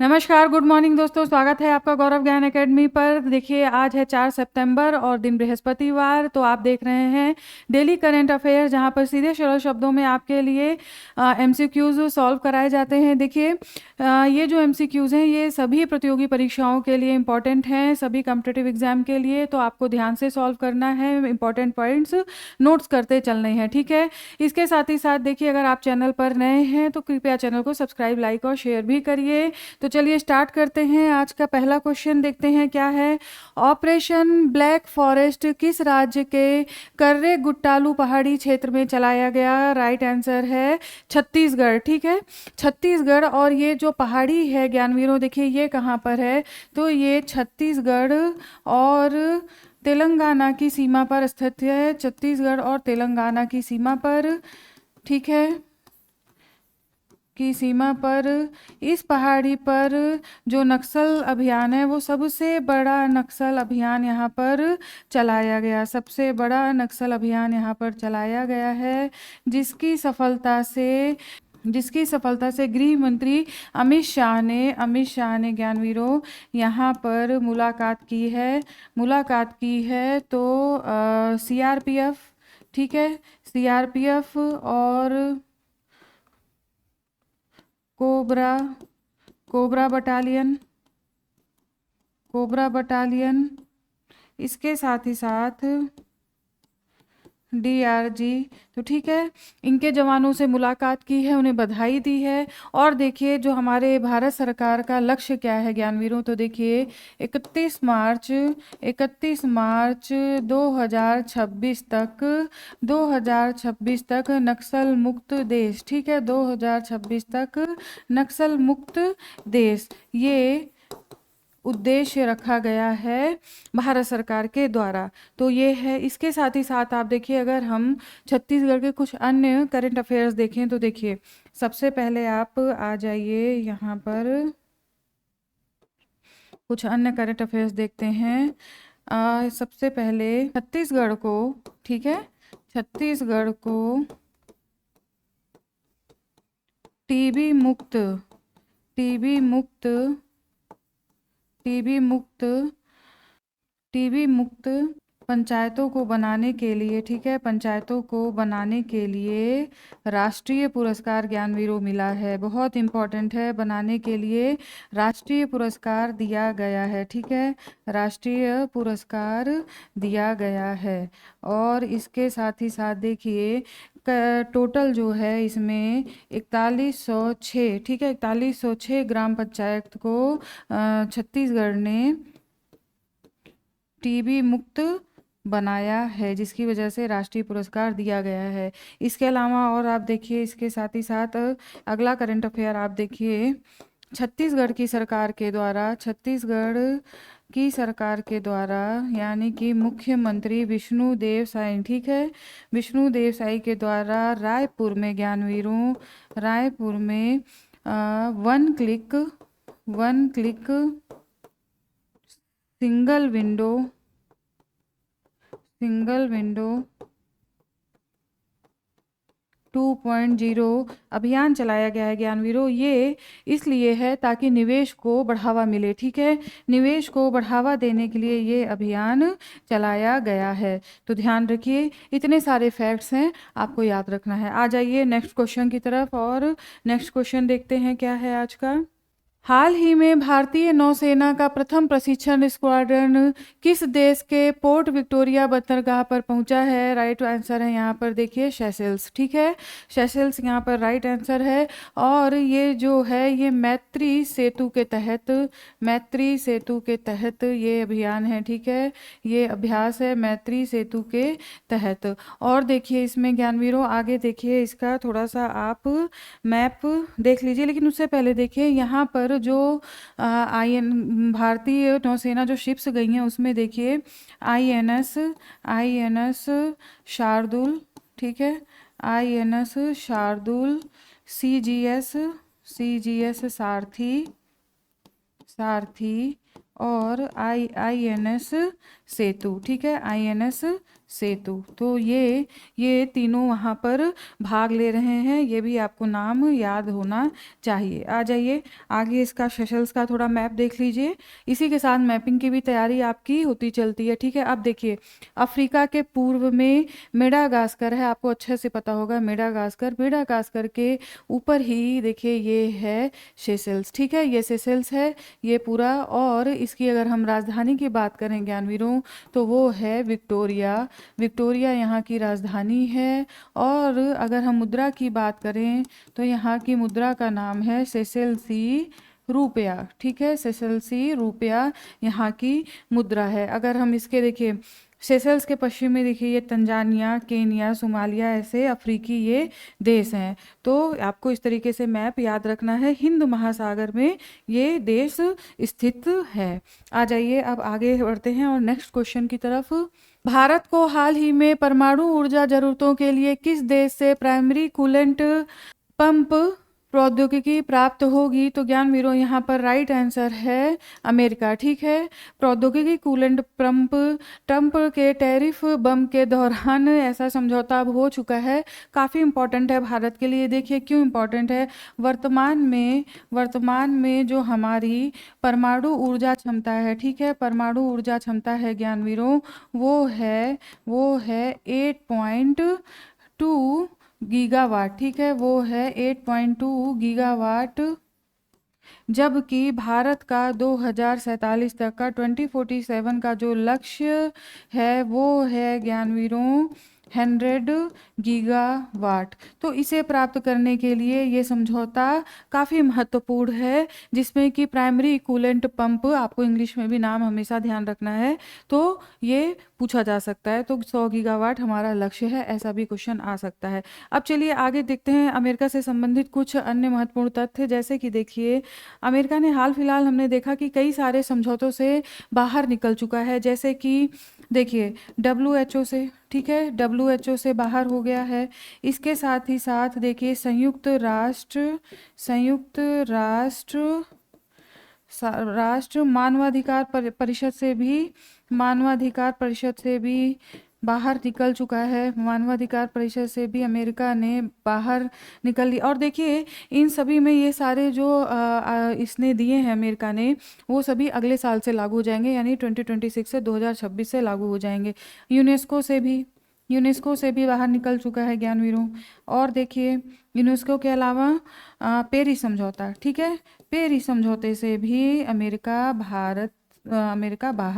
नमस्कार, good morning दोस्तों। स्वागत है आपका गौरव ज्ञान एकेडमी पर। देखिए, आज है 4 सितंबर और दिन बृहस्पतिवार। तो आप देख रहे हैं डेली करंट अफेयर, जहां पर सीधे सरल शब्दों में आपके लिए एमसीक्यूज सॉल्व कराए जाते हैं। देखिए, ये जो एमसीक्यूज हैं ये सभी प्रतियोगी परीक्षाओं के लिए इम्पॉर्टेंट हैं, सभी कॉम्पिटिटिव एग्जाम के लिए। तो आपको ध्यान से सॉल्व करना है, इंपॉर्टेंट पॉइंट्स नोट्स करते चलने हैं, ठीक है। इसके साथ ही साथ देखिए, अगर आप चैनल पर नए हैं तो कृपया चैनल को सब्सक्राइब, लाइक और शेयर भी करिए। तो चलिए स्टार्ट करते हैं। आज का पहला क्वेश्चन देखते हैं क्या है। ऑपरेशन ब्लैक फॉरेस्ट किस राज्य के कर्रे गुट्टालू पहाड़ी क्षेत्र में चलाया गया? राइट आंसर है छत्तीसगढ़, ठीक है, छत्तीसगढ़। और ये जो पहाड़ी है ज्ञानवीरों, देखिए ये कहाँ पर है, तो ये छत्तीसगढ़ और तेलंगाना की सीमा पर स्थित है, छत्तीसगढ़ और तेलंगाना की सीमा पर, ठीक है, की सीमा पर। इस पहाड़ी पर जो नक्सल अभियान है वो सबसे बड़ा नक्सल अभियान यहाँ पर चलाया गया, सबसे बड़ा नक्सल अभियान यहाँ पर चलाया गया है, जिसकी सफलता से गृह मंत्री अमित शाह ने ज्ञानवीरों यहाँ पर मुलाकात की है। तो सीआरपीएफ, ठीक है, सीआरपीएफ और कोबरा बटालियन, इसके साथ ही साथ डीआरजी, तो ठीक है, इनके जवानों से मुलाकात की है, उन्हें बधाई दी है। और देखिए जो हमारे भारत सरकार का लक्ष्य क्या है ज्ञानवीरों, तो देखिए 31 मार्च 2026 तक नक्सल मुक्त देश, ठीक है, 2026 तक नक्सल मुक्त देश, ये उद्देश्य रखा गया है भारत सरकार के द्वारा। तो ये है। इसके साथ ही साथ आप देखिए, अगर हम छत्तीसगढ़ के कुछ अन्य करंट अफेयर्स देखें तो देखिए, सबसे पहले आप आ जाइए यहाँ पर, कुछ अन्य करंट अफेयर्स देखते हैं। सबसे पहले छत्तीसगढ़ को, ठीक है, छत्तीसगढ़ को टीबी मुक्त टीबी मुक्त टीबी मुक्त टीबी मुक्त पंचायतों को बनाने के लिए, ठीक है, पंचायतों को बनाने के लिए राष्ट्रीय पुरस्कार ज्ञानवीरों मिला है। बहुत इम्पोर्टेंट है, बनाने के लिए राष्ट्रीय पुरस्कार दिया गया है, ठीक है, राष्ट्रीय पुरस्कार दिया गया है। और इसके साथ ही साथ देखिए टोटल जो है इसमें 4106, ठीक है, 4106 ग्राम पंचायत को छत्तीसगढ़ ने टीबी मुक्त बनाया है, जिसकी वजह से राष्ट्रीय पुरस्कार दिया गया है। इसके अलावा और आप देखिए, इसके साथ ही साथ अगला करंट अफेयर आप देखिए, छत्तीसगढ़ की सरकार के द्वारा यानी कि मुख्यमंत्री विष्णुदेव साई, ठीक है, विष्णुदेव साई के द्वारा रायपुर में ज्ञानवीरों, रायपुर में वन क्लिक सिंगल विंडो 2.0 अभियान चलाया गया है ज्ञानवीरों। ये इसलिए है ताकि निवेश को बढ़ावा मिले, ठीक है, निवेश को बढ़ावा देने के लिए ये अभियान चलाया गया है। तो ध्यान रखिए, इतने सारे फैक्ट्स हैं, आपको याद रखना है। आ जाइए नेक्स्ट क्वेश्चन की तरफ, और नेक्स्ट क्वेश्चन देखते हैं क्या है आज का। हाल ही में भारतीय नौसेना का प्रथम प्रशिक्षण स्क्वाड्रन किस देश के पोर्ट विक्टोरिया बंदरगाह पर पहुंचा है? राइट आंसर है यहाँ पर देखिए सेशेल्स, ठीक है, सेशेल्स यहाँ पर राइट आंसर है। और ये जो है ये मैत्री सेतु के तहत ये अभियान है, ठीक है, ये अभ्यास है मैत्री सेतु के तहत। और देखिए इसमें ज्ञानवीरों आगे देखिए, इसका थोड़ा सा आप मैप देख लीजिए, लेकिन उससे पहले देखिए यहाँ पर जो भारतीय नौसेना जो शिप्स गई हैं उसमें देखिए आईएनएस शार्दुल, ठीक है, आईएनएस शार्दुल, सीजीएस सारथी और आईएनएस सेतु, ठीक है, आईएनएस सेतु। तो ये तीनों वहाँ पर भाग ले रहे हैं, ये भी आपको नाम याद होना चाहिए। आ जाइए आगे, इसका सेशल्स का थोड़ा मैप देख लीजिए। इसी के साथ मैपिंग की भी तैयारी आपकी होती चलती है, ठीक है। अब देखिए, अफ्रीका के पूर्व में मेडागास्कर है, आपको अच्छे से पता होगा मेडागास्कर। मेडागास्कर के ऊपर ही देखिए ये है सेशल्स, ठीक है। ये सेशल्स है ये पूरा। और इसकी अगर हम राजधानी की बात करें ज्ञानवीरों, तो वो है विक्टोरिया। विक्टोरिया यहाँ की राजधानी है। और अगर हम मुद्रा की बात करें तो यहाँ की मुद्रा का नाम है सेशल्सी रुपया, ठीक है। सेशल्सी रुपया यहाँ की मुद्रा है। अगर हम इसके देखिए, सेशल्स के पश्चिम में देखिए ये तंजानिया, केनिया, सोमालिया, ऐसे अफ्रीकी ये देश हैं। तो आपको इस तरीके से मैप याद रखना है। हिंद महासागर में ये देश स्थित है। आ जाइए अब आगे बढ़ते हैं और नेक्स्ट क्वेश्चन की तरफ। भारत को हाल ही में परमाणु ऊर्जा जरूरतों के लिए किस देश से प्राइमरी कूलेंट पंप प्रौद्योगिकी प्राप्त होगी? तो ज्ञानवीरों यहाँ पर राइट आंसर है अमेरिका, ठीक है। प्रौद्योगिकी कूलेंट पंप ट्रंप के टैरिफ बम के दौरान ऐसा समझौता अब हो चुका है। काफ़ी इंपॉर्टेंट है भारत के लिए। देखिए क्यों इंपॉर्टेंट है। वर्तमान में जो हमारी परमाणु ऊर्जा क्षमता है, ठीक है, परमाणु ऊर्जा क्षमता है ज्ञानवीरों, वो है 8.2 गीगावाट, ठीक है। वो है 8.2 गीगावाट। जबकि भारत का 2047 तक का 2047 का जो लक्ष्य है वो है ज्ञानवीरों 100 गीगावाट। तो इसे प्राप्त करने के लिए ये समझौता काफ़ी महत्वपूर्ण है, जिसमें कि प्राइमरी कूलेंट पंप, आपको इंग्लिश में भी नाम हमेशा ध्यान रखना है, तो ये पूछा जा सकता है। तो 100 गीगावाट हमारा लक्ष्य है, ऐसा भी क्वेश्चन आ सकता है। अब चलिए आगे देखते हैं अमेरिका से संबंधित कुछ अन्य महत्वपूर्ण तथ्य। जैसे कि देखिए, अमेरिका ने हाल फिलहाल हमने देखा कि कई सारे समझौतों से बाहर निकल चुका है। जैसे कि देखिए WHO से, ठीक है, WHO से बाहर हो गया है। इसके साथ ही साथ देखिए राष्ट्र मानवाधिकार परिषद से भी बाहर निकल चुका है। मानवाधिकार परिषद से भी अमेरिका ने बाहर निकल लिया। और देखिए इन सभी में ये सारे जो इसने दिए हैं अमेरिका ने, वो सभी अगले साल से लागू हो जाएंगे, यानी 2026 से 2026 से लागू हो जाएंगे। यूनेस्को से भी बाहर निकल चुका है ज्ञानवीरों। और देखिए यूनेस्को के अलावा पेरिस समझौता, ठीक है, पेरिस समझौते से भी अमेरिका बाहर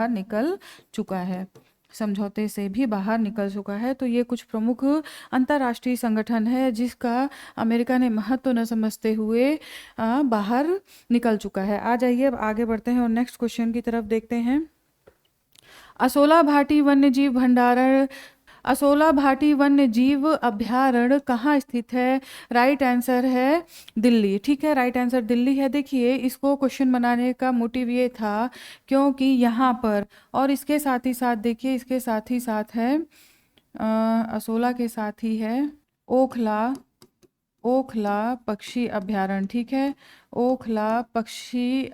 निकल चुका है, समझौते से भी बाहर निकल चुका है। तो ये कुछ प्रमुख अंतर्राष्ट्रीय संगठन है जिसका अमेरिका ने महत्व न समझते हुए बाहर निकल चुका है। आ जाइए अब आगे बढ़ते हैं और नेक्स्ट क्वेश्चन की तरफ देखते हैं। असोला भाटी वन्य जीव अभ्यारण्य कहाँ स्थित है? राइट आंसर है दिल्ली, ठीक है, राइट आंसर दिल्ली है। देखिए इसको क्वेश्चन बनाने का मोटिव ये था क्योंकि यहाँ पर, और इसके साथ ही साथ देखिए, इसके साथ ही साथ है असोला के साथ ही है ओखला पक्षी अभ्यारण्य, ठीक है, ओखला पक्षी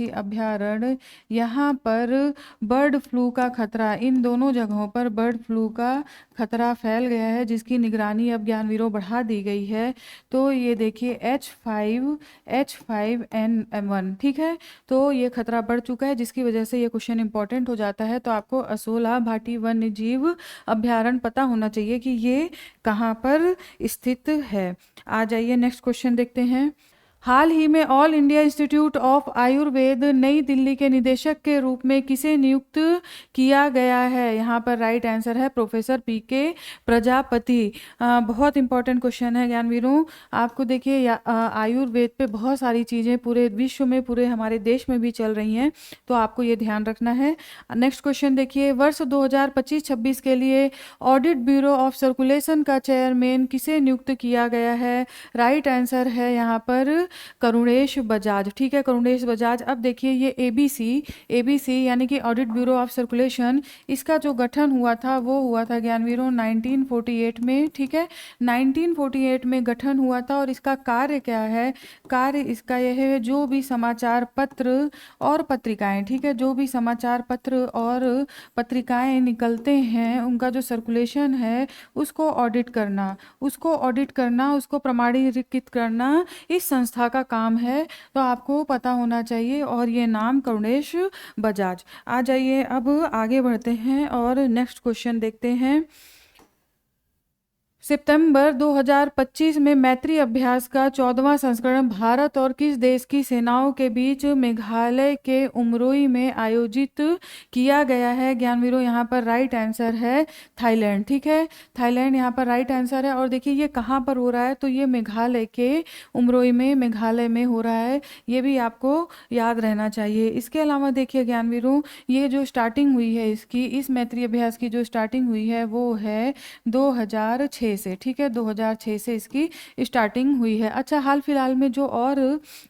अभ्यारण्य। यहाँ पर बर्ड फ्लू का खतरा, इन दोनों जगहों पर बर्ड फ्लू का खतरा फैल गया है, जिसकी निगरानी अब ज्ञानवीरों बढ़ा दी गई है। तो ये देखिए H5N1, ठीक है, तो ये खतरा बढ़ चुका है, जिसकी वजह से ये क्वेश्चन इंपॉर्टेंट हो जाता है। तो आपको असोला भाटी वन्य जीव अभ्यारण्य पता होना चाहिए कि ये कहाँ पर स्थित है। आ जाइए नेक्स्ट क्वेश्चन देखते हैं। हाल ही में all India institute of Ayurveda नई दिल्ली के निदेशक के रूप में किसे नियुक्त किया गया है? यहाँ पर राइट आंसर है प्रोफेसर PK प्रजापति। बहुत इंपॉर्टेंट क्वेश्चन है ज्ञानवीरों। आपको देखिए आयुर्वेद पे बहुत सारी चीज़ें पूरे विश्व में, पूरे हमारे देश में भी चल रही हैं, तो आपको ये ध्यान रखना है। नेक्स्ट क्वेश्चन देखिए, वर्ष 2025-26 के लिए ऑडिट ब्यूरो ऑफ सर्कुलेशन का चेयरमैन किसे नियुक्त किया गया है? राइट आंसर है यहाँ पर करुणेश बजाज, ठीक है, करुणेश बजाज। अब देखिए ये एबीसी यानी कि ऑडिट ब्यूरो ऑफ सर्कुलेशन, इसका जो गठन हुआ था वो हुआ था ज्ञानवीरों 1948 में, ठीक है, 1948 में गठन हुआ था। और इसका कार्य क्या है? कार्य इसका यह है, जो भी समाचार पत्र और पत्रिकाएं, ठीक है, जो भी समाचार पत्र और पत्रिकाएं निकलते हैं उनका जो सर्कुलेशन है उसको ऑडिट करना, उसको प्रमाणीकृत करना इस संस्था का काम है। तो आपको पता होना चाहिए। और ये नाम करुणेश बजाज। आ जाइए अब आगे बढ़ते हैं और नेक्स्ट क्वेश्चन देखते हैं। सितंबर 2025 में मैत्री अभ्यास का 14वां संस्करण भारत और किस देश की सेनाओं के बीच मेघालय के उमरोई में आयोजित किया गया है? ज्ञानवीरों यहाँ पर राइट आंसर है थाईलैंड, ठीक है, थाईलैंड यहाँ पर राइट आंसर है। और देखिए ये कहाँ पर हो रहा है? तो ये मेघालय के उमरोई में, मेघालय में हो रहा है। ये भी आपको याद रहना चाहिए। इसके अलावा देखिए ज्ञानवीरों, ये जो स्टार्टिंग हुई है इसकी, इस मैत्री अभ्यास की जो स्टार्टिंग हुई है वो है 2006 से, ठीक है, 2006 से इसकी स्टार्टिंग हुई है। अच्छा, हाल फिलहाल में जो और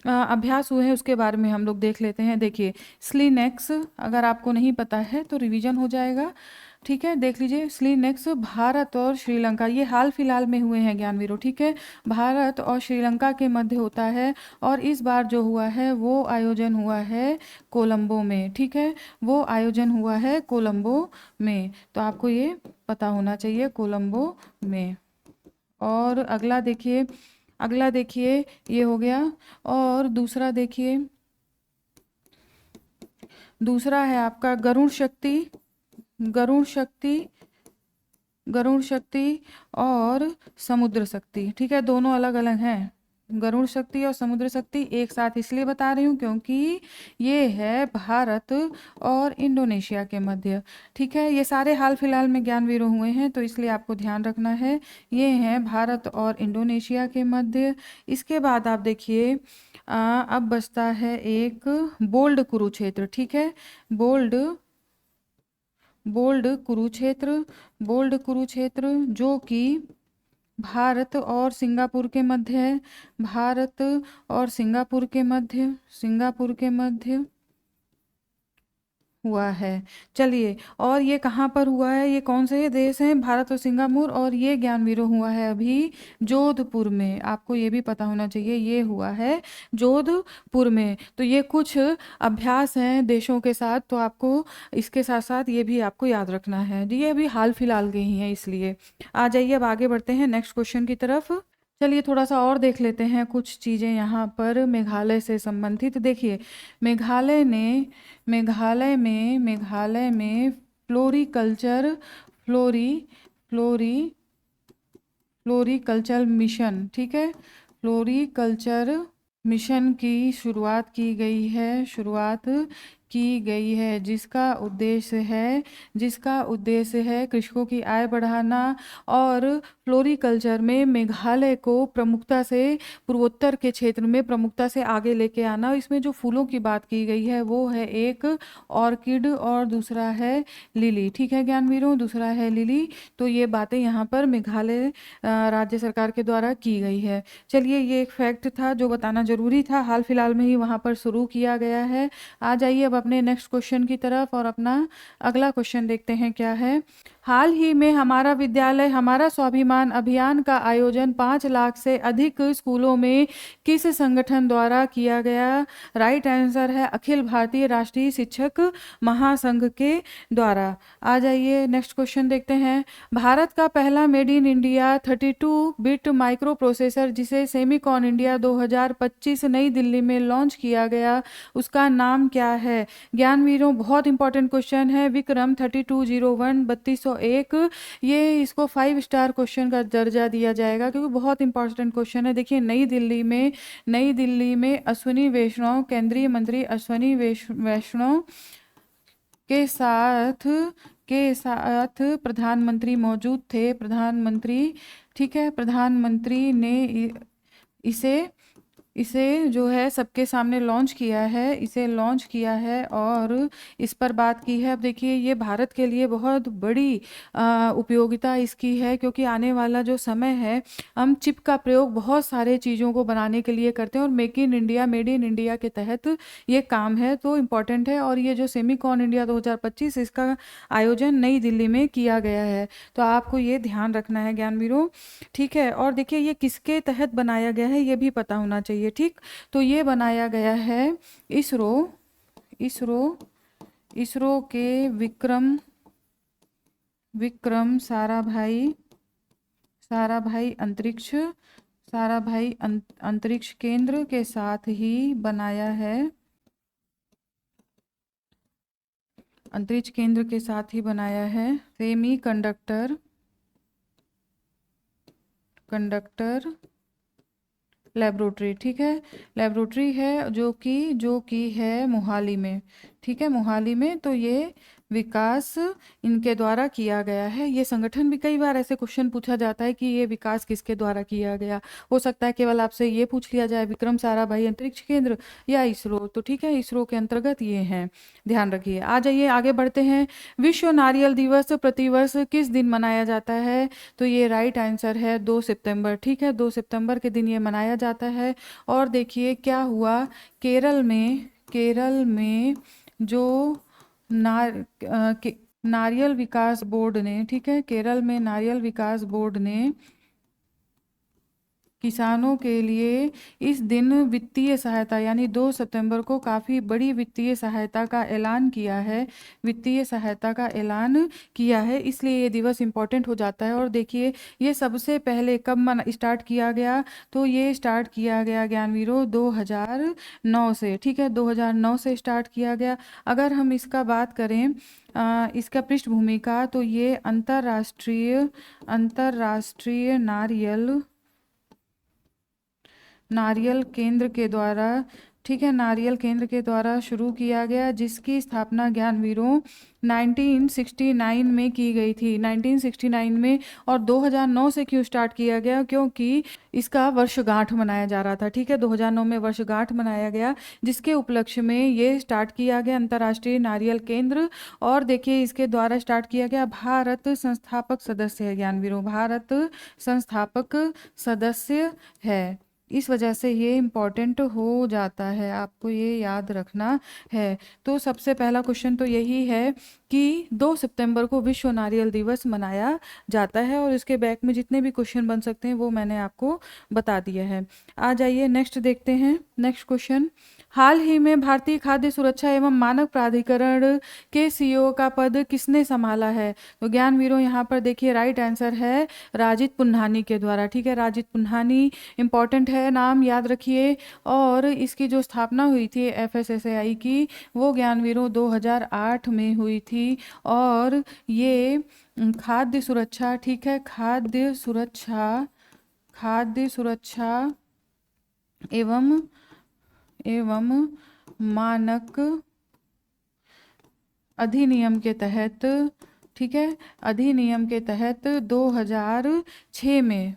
अभ्यास हुए हैं उसके बारे में हम लोग देख लेते हैं। देखिए स्लीनेक्स, अगर आपको नहीं पता है तो रिवीजन हो जाएगा, ठीक है, देख लीजिए। स्लीनेक्स भारत और श्रीलंका, ये हाल फिलहाल में हुए हैं ज्ञानवीरों, ठीक है, भारत और श्रीलंका के मध्य होता है। और इस बार जो हुआ है वो आयोजन हुआ है कोलंबो में, ठीक है, वो आयोजन हुआ है कोलंबो में। तो आपको ये पता होना चाहिए, कोलंबो में। और अगला देखिए ये हो गया। और दूसरा देखिए, दूसरा है आपका गरुड़ शक्ति, गरुड़ शक्ति, गरुड़ शक्ति और समुद्र शक्ति, ठीक है, दोनों अलग अलग हैं। गरुड़ शक्ति और समुद्र शक्ति एक साथ इसलिए बता रही हूँ क्योंकि ये है भारत और इंडोनेशिया के मध्य, ठीक है। ये सारे हाल फिलहाल में ज्ञानवीरों हुए हैं तो इसलिए आपको ध्यान रखना है, ये हैं भारत और इंडोनेशिया के मध्य। इसके बाद आप देखिए अब बचता है एक बोल्ड कुरुक्षेत्र, ठीक है, बोल्ड कुरुक्षेत्र, बोल्ड कुरुक्षेत्र जो कि भारत और सिंगापुर के मध्य है, भारत और सिंगापुर के मध्य हुआ है। चलिए, और ये कहाँ पर हुआ है? ये कौन से देश हैं? भारत और सिंगापुर। और ये ज्ञानवीरों हुआ है अभी जोधपुर में, आपको ये भी पता होना चाहिए, ये हुआ है जोधपुर में। तो ये कुछ अभ्यास हैं देशों के साथ, तो आपको इसके साथ साथ ये भी आपको याद रखना है। ये अभी हाल फिलहाल के ही हैं इसलिए। आ जाइए अब आगे बढ़ते हैं नेक्स्ट क्वेश्चन की तरफ। चलिए थोड़ा सा और देख लेते हैं कुछ चीज़ें यहाँ पर मेघालय से संबंधित। देखिए मेघालय में फ्लोरीकल्चर फ्लोरीकल्चर मिशन, ठीक है, फ्लोरीकल्चर मिशन की शुरुआत की गई है, जिसका उद्देश्य है कृषकों की आय बढ़ाना और फ्लोरीकल्चर में मेघालय को प्रमुखता से पूर्वोत्तर के क्षेत्र में प्रमुखता से आगे लेके आना। इसमें जो फूलों की बात की गई है वो है एक ऑर्किड और दूसरा है लिली, ठीक है ज्ञानवीरों, दूसरा है लिली। तो ये बातें यहाँ पर मेघालय राज्य सरकार के द्वारा की गई है। चलिए, ये एक फैक्ट था जो बताना जरूरी था, हाल फिलहाल में ही वहाँ पर शुरू किया गया है। आ जाइए अब अपने नेक्स्ट क्वेश्चन की तरफ और अपना अगला क्वेश्चन देखते हैं क्या है। हाल ही में हमारा विद्यालय हमारा स्वाभिमान अभियान का आयोजन 5 लाख से अधिक स्कूलों में किस संगठन द्वारा किया गया? राइट आंसर है अखिल भारतीय राष्ट्रीय शिक्षक महासंघ के द्वारा। आ जाइए नेक्स्ट क्वेश्चन देखते हैं। भारत का पहला made in India 32 bit micro processor जिसे सेमिकॉन इंडिया 2025 नई दिल्ली में लॉन्च किया गया, उसका नाम क्या है? ज्ञानवीरों बहुत इंपॉर्टेंट क्वेश्चन है। विक्रम 3201 3201, ये इसको 5 स्टार क्वेश्चन का दर्जा दिया जाएगा क्योंकि बहुत इंपॉर्टेंट क्वेश्चन है। देखिए नई दिल्ली में अश्विनी वैष्णव, केंद्रीय मंत्री अश्विनी वैष्णव के साथ प्रधानमंत्री मौजूद थे, ठीक है, प्रधानमंत्री ने इसे इसे जो है सबके सामने लॉन्च किया है, इसे लॉन्च किया है और इस पर बात की है। अब देखिए ये भारत के लिए बहुत बड़ी उपयोगिता इसकी है, क्योंकि आने वाला जो समय है हम चिप का प्रयोग बहुत सारे चीज़ों को बनाने के लिए करते हैं और make in India, made in India के तहत ये काम है, तो इम्पॉर्टेंट है। और ये जो सेमीकॉन इंडिया 2025 इसका आयोजन नई दिल्ली में किया गया है, तो आपको ये ध्यान रखना है ज्ञानवीरों, ठीक है। और देखिए ये किसके तहत बनाया गया है ये भी पता होना चाहिए, ठीक। तो ये बनाया गया है इसरो इसरो इसरो के विक्रम साराभाई अंतरिक्ष केंद्र के साथ ही बनाया है, अंतरिक्ष केंद्र के साथ ही बनाया है। सेमी कंडक्टर लेबोरेटरी, ठीक है। लेबोरेटरी है जो कि है मोहाली में, ठीक है, मोहाली में। तो ये विकास इनके द्वारा किया गया है। ये संगठन भी कई बार ऐसे क्वेश्चन पूछा जाता है कि ये विकास किसके द्वारा किया गया। हो सकता है केवल आपसे ये पूछ लिया जाए विक्रम साराभाई अंतरिक्ष केंद्र या इसरो, तो ठीक है, इसरो के अंतर्गत ये हैं, ध्यान रखिए। आ जाइए आगे बढ़ते हैं। विश्व नारियल दिवस प्रतिवर्ष किस दिन मनाया जाता है? तो ये राइट आंसर है 2 सितंबर, ठीक है, 2 सितंबर के दिन ये मनाया जाता है। और देखिए क्या हुआ, केरल में जो नारियल विकास बोर्ड ने, ठीक है, केरल में नारियल विकास बोर्ड ने किसानों के लिए इस दिन वित्तीय सहायता यानी 2 सितंबर को काफ़ी बड़ी वित्तीय सहायता का ऐलान किया है, वित्तीय सहायता का ऐलान किया है, इसलिए ये दिवस इम्पोर्टेंट हो जाता है। और देखिए ये सबसे पहले कब स्टार्ट किया गया? तो ये स्टार्ट किया गया ज्ञानवीरों 2009 से, ठीक है, 2009 से स्टार्ट किया गया। अगर हम इसका बात करें इसका पृष्ठभूमि का, तो ये अंतर्राष्ट्रीय नारियल केंद्र के द्वारा, ठीक है, नारियल केंद्र के द्वारा शुरू किया गया, जिसकी स्थापना ज्ञानवीरों 1969 में की गई थी, 1969 में। और 2009 से क्यों स्टार्ट किया गया? क्योंकि इसका वर्षगांठ मनाया जा रहा था, ठीक है, 2009 में वर्षगांठ मनाया गया, जिसके उपलक्ष्य में ये स्टार्ट किया गया अंतर्राष्ट्रीय नारियल केंद्र। और देखिए इसके द्वारा स्टार्ट किया गया, भारत संस्थापक सदस्य है ज्ञानवीरों, भारत संस्थापक सदस्य है, इस वजह से ये इम्पॉर्टेंट हो जाता है, आपको ये याद रखना है। तो सबसे पहला क्वेश्चन तो यही है कि 2 सितंबर को विश्व नारियल दिवस मनाया जाता है, और इसके बैक में जितने भी क्वेश्चन बन सकते हैं वो मैंने आपको बता दिया है। आ जाइए नेक्स्ट देखते हैं, नेक्स्ट क्वेश्चन। हाल ही में भारतीय खाद्य सुरक्षा एवं मानक प्राधिकरण के सीईओ का पद किसने संभाला है? तो ज्ञानवीरों यहाँ पर देखिए राइट आंसर है राजित पुन्हानी के द्वारा, ठीक है, राजित पुन्हानी इम्पॉर्टेंट है, नाम याद रखिए। और इसकी जो स्थापना हुई थी एफएसएसएआई की, वो ज्ञानवीरों 2008 में हुई थी। और ये खाद्य सुरक्षा, ठीक है, खाद्य सुरक्षा एवं मानक अधिनियम के तहत, ठीक है, अधिनियम के तहत 2006 में,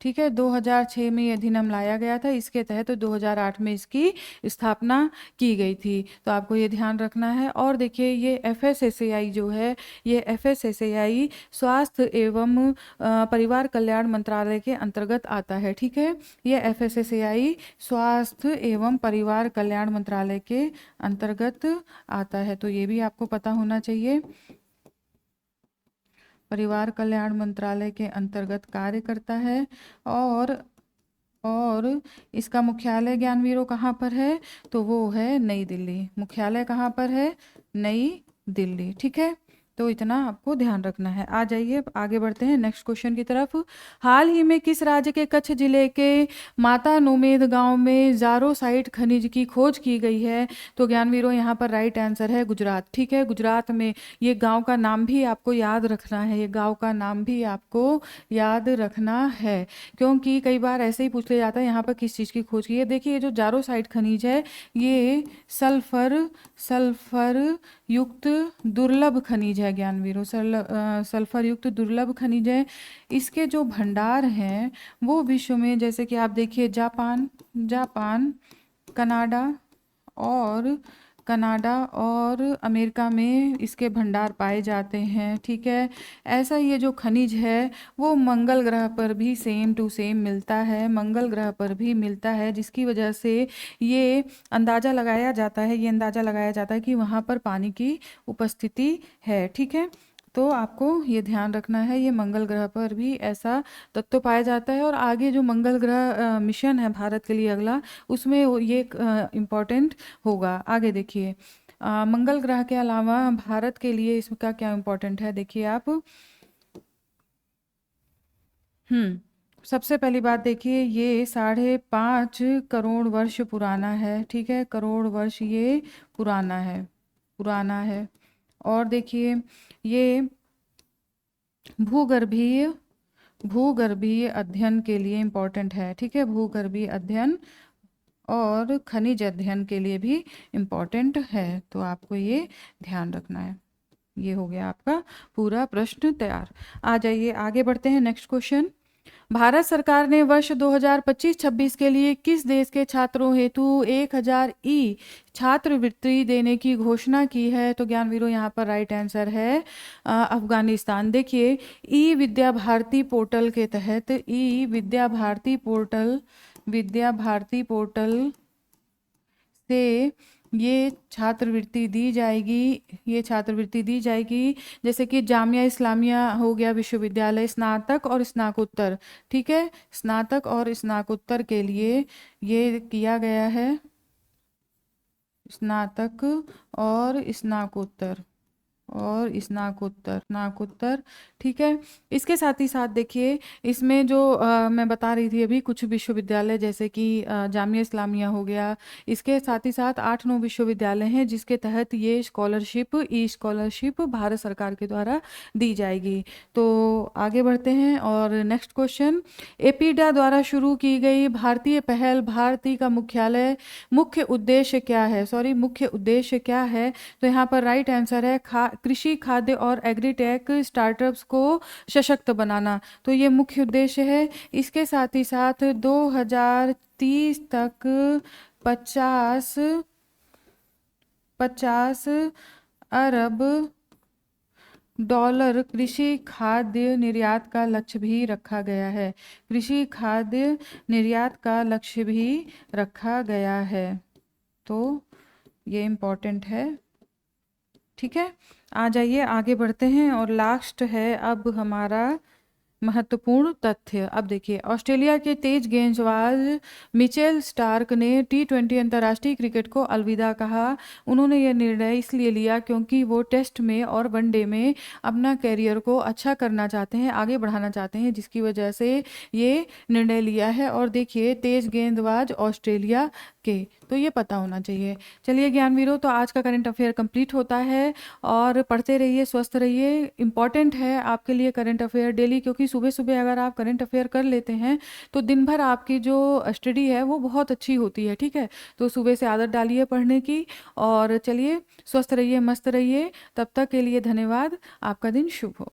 ठीक है, 2006 में ये अधिनियम लाया गया था, इसके तहत 2008 में इसकी स्थापना की गई थी, तो आपको ये ध्यान रखना है। और देखिए ये एफएसएसएआई जो है, ये एफएसएसएआई स्वास्थ्य एवं परिवार कल्याण मंत्रालय के अंतर्गत आता है, ठीक है, ये एफएसएसएआई स्वास्थ्य एवं परिवार कल्याण मंत्रालय के अंतर्गत आता है, तो ये भी आपको पता होना चाहिए, परिवार कल्याण मंत्रालय के अंतर्गत कार्य करता है। और इसका मुख्यालय ज्ञानवीरों कहाँ पर है? तो वो है नई दिल्ली, मुख्यालय कहाँ पर है? नई दिल्ली, ठीक है, तो इतना आपको ध्यान रखना है। आ जाइए आगे बढ़ते हैं नेक्स्ट क्वेश्चन की तरफ। हाल ही में किस राज्य के कच्छ जिले के माता नोमेद गांव में ज़ारोसाइट खनिज की खोज की गई है? तो ज्ञानवीरों यहाँ पर राइट आंसर है गुजरात, ठीक है, गुजरात में। ये गांव का नाम भी आपको याद रखना है, ये गांव का नाम भी आपको याद रखना है, क्योंकि कई बार ऐसे ही पूछ लिया जाता है यहाँ पर किस चीज़ की खोज की है। देखिए ये जो ज़ारोसाइट खनिज है, ये सल्फर युक्त दुर्लभ खनिज है है ज्ञानवीरों, सल्फर युक्त दुर्लभ खनिज है। इसके जो भंडार हैं वो विश्व में, जैसे कि आप देखिए जापान, और कनाडा और अमेरिका में इसके भंडार पाए जाते हैं। ठीक है, ऐसा ये जो खनिज है वो मंगल ग्रह पर भी सेम टू सेम मिलता है, मंगल ग्रह पर भी मिलता है, जिसकी वजह से ये अंदाज़ा लगाया जाता है कि वहाँ पर पानी की उपस्थिति है। ठीक है, तो आपको ये ध्यान रखना है, ये मंगल ग्रह पर भी ऐसा तत्व पाया जाता है। और आगे जो मंगल ग्रह मिशन है भारत के लिए अगला, उसमें ये इम्पोर्टेंट होगा। आगे देखिए, मंगल ग्रह के अलावा भारत के लिए इसका क्या इम्पोर्टेंट है, देखिए आप। सबसे पहली बात देखिए, ये 5.5 करोड़ वर्ष पुराना है। ठीक है, करोड़ वर्ष ये पुराना है। और देखिए, ये भूगर्भीय अध्ययन के लिए इम्पोर्टेंट है। ठीक है, भूगर्भीय अध्ययन और खनिज अध्ययन के लिए भी इम्पोर्टेंट है, तो आपको ये ध्यान रखना है। ये हो गया आपका पूरा प्रश्न तैयार। आ जाइए आगे बढ़ते हैं, नेक्स्ट क्वेश्चन। भारत सरकार ने वर्ष 2025-26 के लिए किस देश के छात्रों हेतु 1000 ई छात्रवृत्ति देने की घोषणा की है? तो ज्ञानवीरों यहाँ पर राइट आंसर है अफगानिस्तान। देखिए, ई विद्या भारती पोर्टल के तहत, विद्या भारती पोर्टल से ये छात्रवृत्ति दी जाएगी। जैसे कि जामिया इस्लामिया हो गया विश्वविद्यालय, स्नातक और स्नातकोत्तर। ठीक है, स्नातक और स्नातकोत्तर के लिए ये किया गया है, स्नातक और स्नातकोत्तर। ठीक है, इसके साथ ही साथ देखिए, इसमें जो मैं बता रही थी अभी, कुछ विश्वविद्यालय जैसे कि जामिया इस्लामिया हो गया, इसके साथ ही साथ 8-9 विश्वविद्यालय हैं जिसके तहत ये ई स्कॉलरशिप भारत सरकार के द्वारा दी जाएगी। तो आगे बढ़ते हैं और नेक्स्ट क्वेश्चन। एपीडा द्वारा शुरू की गई भारतीय पहल भारती का मुख्य उद्देश्य क्या है? तो यहाँ पर राइट आंसर है कृषि, खाद्य और एग्रीटेक स्टार्टअप्स को सशक्त बनाना। तो ये मुख्य उद्देश्य है। इसके साथ ही साथ 2030 तक 50 अरब डॉलर कृषि खाद्य निर्यात का लक्ष्य भी रखा गया है। तो ये इम्पोर्टेंट है। ठीक है, आ जाइए आगे बढ़ते हैं और लास्ट है अब हमारा महत्वपूर्ण तथ्य। अब देखिए, ऑस्ट्रेलिया के तेज गेंदबाज मिचेल स्टार्क ने T20 अंतर्राष्ट्रीय क्रिकेट को अलविदा कहा। उन्होंने यह निर्णय इसलिए लिया क्योंकि वो टेस्ट में और वनडे में अपना कैरियर को अच्छा करना चाहते हैं, आगे बढ़ाना चाहते हैं, जिसकी वजह से ये निर्णय लिया है। और देखिए, तेज गेंदबाज ऑस्ट्रेलिया के, तो ये पता होना चाहिए। चलिए ज्ञानवीरों, तो आज का करंट अफेयर कंप्लीट होता है। और पढ़ते रहिए, स्वस्थ रहिए। इम्पॉर्टेंट है आपके लिए करंट अफेयर डेली, क्योंकि सुबह सुबह अगर आप करंट अफेयर कर लेते हैं तो दिन भर आपकी जो स्टडी है वो बहुत अच्छी होती है। ठीक है, तो सुबह से आदत डालिए पढ़ने की। और चलिए, स्वस्थ रहिए, मस्त रहिए। तब तक के लिए धन्यवाद। आपका दिन शुभ हो।